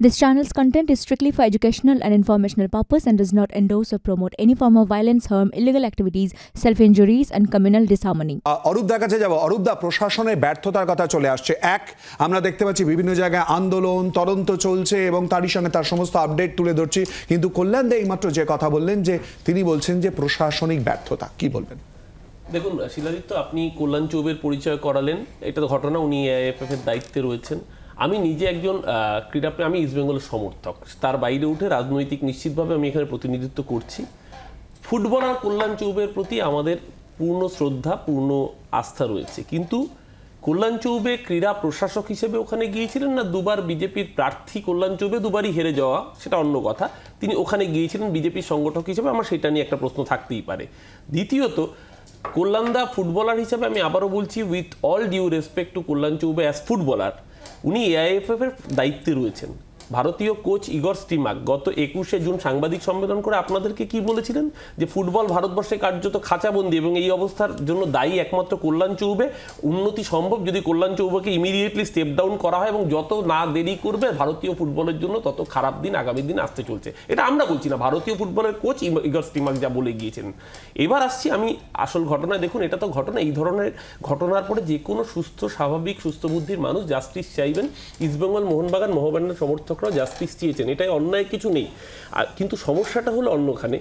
This channel's content is strictly for educational and informational purpose and does not endorse or promote any form of violence, harm, illegal activities, self-injuries and communal disharmony. অরূপদার কাছে যাব। অরূপদা, প্রশাসনের ব্যর্থতার কথা চলে আসছে। আমরা দেখতে পাচ্ছি বিভিন্ন জায়গায় আন্দোলন, তদন্ত চলছে এবং তারই সঙ্গে তার সমস্ত আপডেট তুলে ধরছি, কিন্তু কল্যাণ দে এইমাত্র যে কথা বললেন যে তিনি বলছেন যে প্রশাসনিক ব্যর্থতা, কি বলবেন? দেখুন শিলাদিত্য, আপনি কল্যাণ চৌবের পরিচয় করালেন, এটা তো ঘটনা, উনি এআইএফএফ এর দায়িত্বে রয়েছেন। আমি নিজে একজন ক্রীড়াপ্রেমী, আমি ইস্টবেঙ্গলের সমর্থক, তার বাইরে উঠে রাজনৈতিক নিশ্চিতভাবে আমি এখানে প্রতিনিধিত্ব করছি। ফুটবলার কল্যাণ চৌবের প্রতি আমাদের পূর্ণ শ্রদ্ধা, পূর্ণ আস্থা রয়েছে, কিন্তু কল্যাণ চৌবে ক্রীড়া প্রশাসক হিসেবে ওখানে গিয়েছিলেন না দুবার বিজেপির প্রার্থী কল্যাণ চৌবে দুবারই হেরে যাওয়া, সেটা অন্য কথা। তিনি ওখানে গিয়েছিলেন বিজেপির সংগঠক হিসেবে, আমার সেটা নিয়ে একটা প্রশ্ন থাকতেই পারে। দ্বিতীয়ত, কল্যাণদা ফুটবলার হিসেবে, আমি আবারও বলছি with all due respect to Kalyan Choubey as footballer, উনি এআইএফএফ এর দায়িত্বে রয়েছেন। ভারতীয় কোচ ইগর স্টিমাক গত 21শে জুন সাংবাদিক সম্মেলন করে আপনাদেরকে কি বলেছিলেন যে ফুটবল ভারতবর্ষে কার্যত খাঁচাবন্দি এবং এই অবস্থার জন্য দায়ী একমাত্র কল্যাণ চৌবে। উন্নতি সম্ভব যদি কল্যাণ চৌবেকে ইমিডিয়েটলি স্টেপ ডাউন করা হয়, এবং যত না দেরি করবে ভারতীয় ফুটবলের জন্য তত খারাপ দিন আগামী দিন আসতে চলছে। এটা আমরা বলছি না, ভারতীয় ফুটবলের কোচ ইগর স্টিমাক যা বলে গিয়েছেন। এবার আসছি আমি আসল ঘটনায়। দেখুন, এটা তো ঘটনা, এই ধরনের ঘটনার পরে যে কোনো সুস্থ স্বাভাবিক সুস্থ বুদ্ধির মানুষ জাস্টিস চাইবেন। ইস্টবেঙ্গল মোহনবাগান মহাবাগানের সমর্থক জাস্টিস চেয়েছেন, এটাই অন্যায় কিছু নেই। কিন্তু সমস্যাটা হলো অন্যখানে,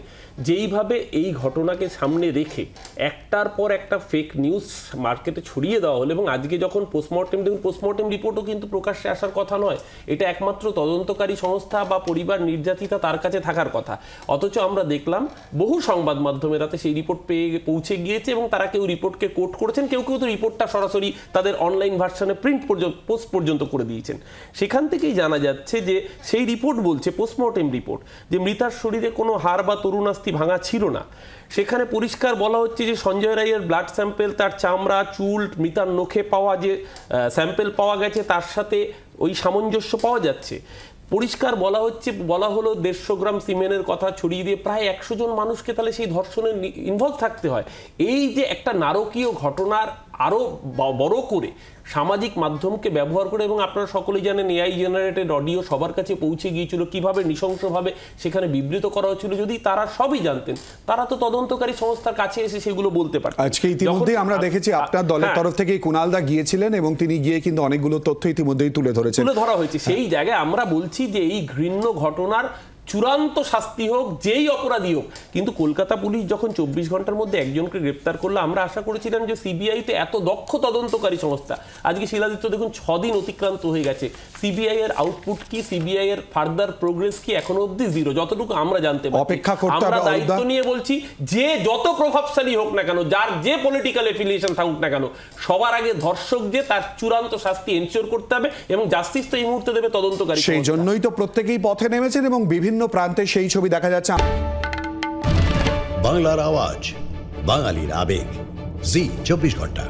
যেইভাবে এই ঘটনাকে সামনে রেখে একটার পর একটা ফেক নিউজ মার্কেটে ছড়িয়ে দেওয়া হলো, এবং আজকে যখন পোস্টমর্টেম, দেখুন পোস্টমর্টেম রিপোর্টও কিন্তু প্রকাশ্যে আসার কথা নয়, এটা একমাত্র তদন্তকারী সংস্থা বা পরিবার নির্যাতিতা তার কাছে থাকার কথা। অথচ আমরা দেখলাম বহু সংবাদ মাধ্যমের হাতে সেই রিপোর্ট পৌঁছে গিয়েছে, এবং তারা কেউ রিপোর্টকে কোট করেছেন, কেউ কেউ তো রিপোর্টটা সরাসরি তাদের অনলাইন ভার্সনে প্রিন্ট পোস্ট পর্যন্ত করে দিয়েছেন। সেখান থেকেই জানা যাচ্ছে যে সেই রিপোর্ট বলছে, পোস্টমর্টেম রিপোর্ট, যে মৃতার শরীরে কোনো হাড় বা তরুণাস্থি ভাঙা ছিল না। সেখানে পরিষ্কার বলা হচ্ছে যে সঞ্জয় রায়ের ব্লাড স্যাম্পেল, তার চামড়া, চুল, মৃতার নখে পাওয়া যে স্যাম্পেল পাওয়া গেছে তার সাথে ওই সামঞ্জস্য পাওয়া যাচ্ছে। পরিষ্কার বলা হলো 150 গ্রাম সিমেন্টের কথা ছড়িয়ে দিয়ে প্রায় 100 জন মানুষকে তাহলে সেই ধর্ষণে ইনভলভ থাকতে হয়। এই যে একটা নারকীয় ঘটনার আরও বড় করে সামাজিক মাধ্যমকে ব্যবহার করে, এবং আপনারা সকলেই জানেন এআই জেনারেটেড অডিও সবার কাছে পৌঁছে গিয়েছিল, কিভাবে নৃশংসভাবে সেখানে বিবৃত করা হচ্ছিল। যদি তারা সবই জানতেন, তারা তো তদন্তকারী সংস্থার কাছে এসে সেগুলো বলতে পারতেন। আজকে ইতিমধ্যে আমরা দেখেছি আপনার দলের তরফ থেকে কুণালদা গিয়েছিলেন এবং তিনি গিয়ে কিন্তু অনেকগুলো তথ্য ইতিমধ্যেই তুলে ধরা হয়েছে। সেই জায়গায় আমরা বলছি যে এই ঘৃণ্য ঘটনার চূড়ান্ত শাস্তি হোক, যেই অপরাধী হোক। কিন্তু কলকাতা পুলিশ যখন 24 ঘন্টার মধ্যে একজনকে গ্রেপ্তার করলো, আমরা আশা করেছিলাম যে সিবিআইতে এত দক্ষ তদন্তকারী সংস্থা, আজকে শিলাদিত্য দেখুন 6 দিন অতিক্রান্ত হয়ে গেছে, সিবিআই এর আউটপুট কি, সিবিআই এর ফার্দার প্রোগ্রেস কি, এখনো অবধি জিরো, যতটুকু আমরা জানতে পারি। অপেক্ষা করতে হবে। আমরা দায়িত্ব নিয়ে বলছি, যে যত প্রভাবশালী হোক না কেন, যার যে পলিটিক্যাল এফিলিয়েশন থাকুক না কেন, সবার আগে ধর্ষক যে তার চূড়ান্ত শাস্তি এনশিওর করতে হবে, এবং জাস্টিস তো এই মুহূর্তে দেবে তদন্তকারী। সেই জন্যই তো প্রত্যেকেই পথে নেমেছেন এবং বিভিন্ন প্রান্তে সেই ছবি দেখা যাচ্ছে। বাংলার আওয়াজ, বাঙালির আবেগ, জি 24 ঘন্টা।